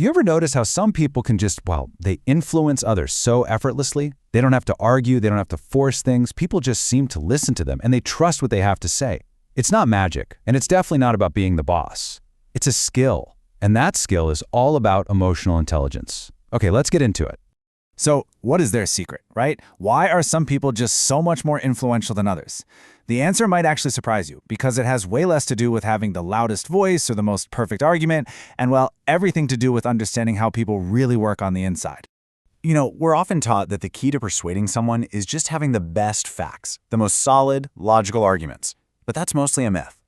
You ever notice how some people can just, well, they influence others so effortlessly? They don't have to argue, they don't have to force things. People just seem to listen to them and they trust what they have to say. It's not magic, and it's definitely not about being the boss. It's a skill, and that skill is all about emotional intelligence. Okay, let's get into it. So, what is their secret, right? Why are some people just so much more influential than others? The answer might actually surprise you, because it has way less to do with having the loudest voice or the most perfect argument, and well, everything to do with understanding how people really work on the inside. You know, we're often taught that the key to persuading someone is just having the best facts, the most solid, logical arguments. But that's mostly a myth.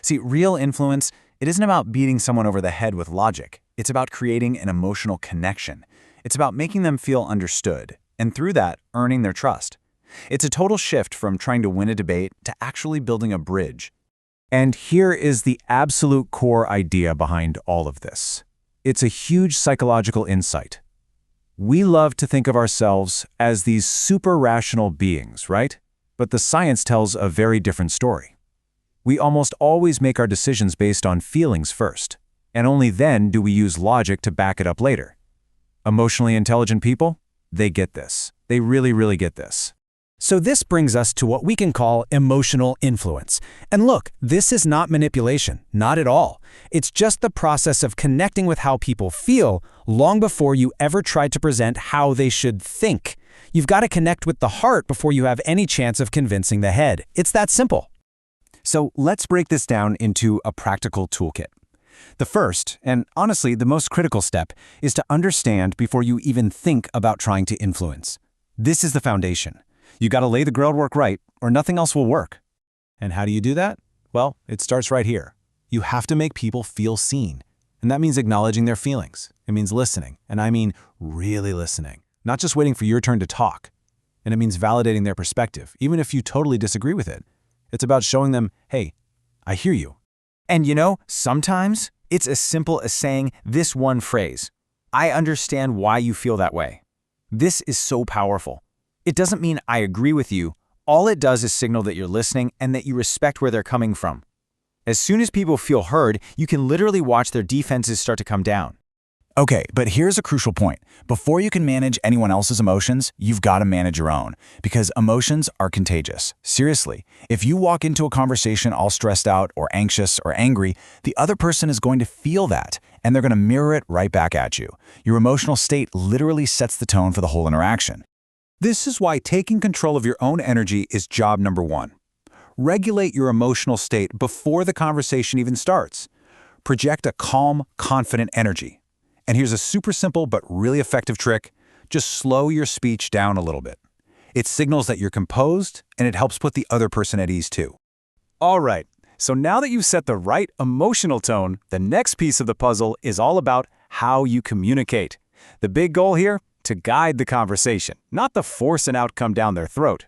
See, real influence, it isn't about beating someone over the head with logic. It's about creating an emotional connection. It's about making them feel understood, and through that, earning their trust. It's a total shift from trying to win a debate to actually building a bridge. And here is the absolute core idea behind all of this. It's a huge psychological insight. We love to think of ourselves as these super rational beings, right? But the science tells a very different story. We almost always make our decisions based on feelings first, and only then do we use logic to back it up later. Emotionally intelligent people, they get this. They really, really get this. So this brings us to what we can call emotional influence. And look, this is not manipulation, not at all. It's just the process of connecting with how people feel long before you ever try to present how they should think. You've got to connect with the heart before you have any chance of convincing the head. It's that simple. So let's break this down into a practical toolkit. The first, and honestly the most critical step, is to understand before you even think about trying to influence. This is the foundation. You got to lay the groundwork right, or nothing else will work. And how do you do that? Well, it starts right here. You have to make people feel seen. And that means acknowledging their feelings. It means listening, and I mean really listening, not just waiting for your turn to talk. And it means validating their perspective, even if you totally disagree with it. It's about showing them, hey, I hear you. And you know, sometimes it's as simple as saying this one phrase, I understand why you feel that way. This is so powerful. It doesn't mean I agree with you. All it does is signal that you're listening and that you respect where they're coming from. As soon as people feel heard, you can literally watch their defenses start to come down. Okay, but here's a crucial point. Before you can manage anyone else's emotions, you've got to manage your own, because emotions are contagious. Seriously, if you walk into a conversation all stressed out or anxious or angry, the other person is going to feel that, and they're going to mirror it right back at you. Your emotional state literally sets the tone for the whole interaction. This is why taking control of your own energy is job number one. Regulate your emotional state before the conversation even starts. Project a calm, confident energy. And here's a super simple but really effective trick. Just slow your speech down a little bit. It signals that you're composed, and it helps put the other person at ease too. All right, so now that you've set the right emotional tone, the next piece of the puzzle is all about how you communicate. The big goal here? To guide the conversation, not to force an outcome down their throat.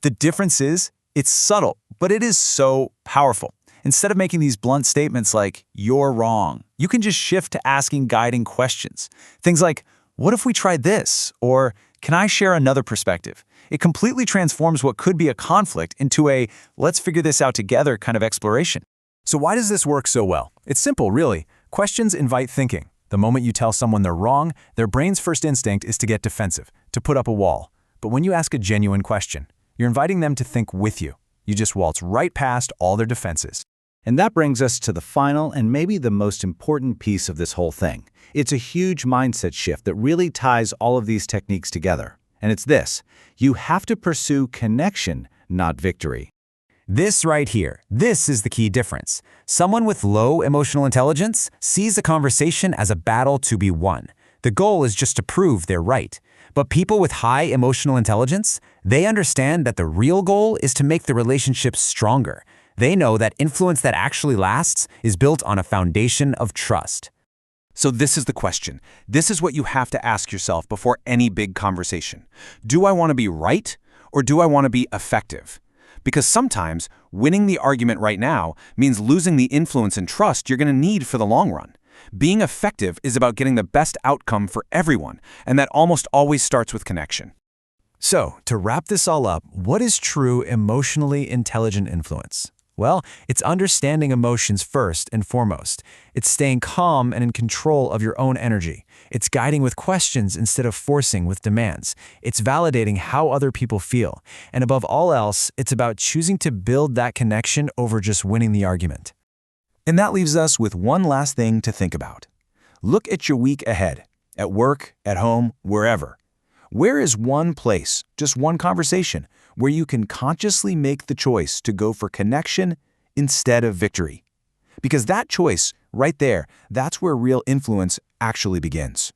The difference is, it's subtle, but it is so powerful. Instead of making these blunt statements like, you're wrong, you can just shift to asking guiding questions. Things like, what if we tried this? Or, can I share another perspective? It completely transforms what could be a conflict into a, let's figure this out together kind of exploration. So why does this work so well? It's simple, really. Questions invite thinking. The moment you tell someone they're wrong, their brain's first instinct is to get defensive, to put up a wall. But when you ask a genuine question, you're inviting them to think with you. You just waltz right past all their defenses. And that brings us to the final and maybe the most important piece of this whole thing. It's a huge mindset shift that really ties all of these techniques together. And it's this: you have to pursue connection, not victory. This right here, this is the key difference. Someone with low emotional intelligence sees a conversation as a battle to be won. The goal is just to prove they're right. But people with high emotional intelligence, they understand that the real goal is to make the relationship stronger. They know that influence that actually lasts is built on a foundation of trust. So this is the question. This is what you have to ask yourself before any big conversation. Do I want to be right, or do I want to be effective? Because sometimes winning the argument right now means losing the influence and trust you're going to need for the long run. Being effective is about getting the best outcome for everyone, and that almost always starts with connection. So, to wrap this all up, what is true emotionally intelligent influence? Well, it's understanding emotions first and foremost. It's staying calm and in control of your own energy. It's guiding with questions instead of forcing with demands. It's validating how other people feel. And above all else, it's about choosing to build that connection over just winning the argument. And that leaves us with one last thing to think about. Look at your week ahead, at work, at home, wherever. Where is one place, just one conversation, where you can consciously make the choice to go for connection instead of victory? Because that choice, right there, that's where real influence actually begins.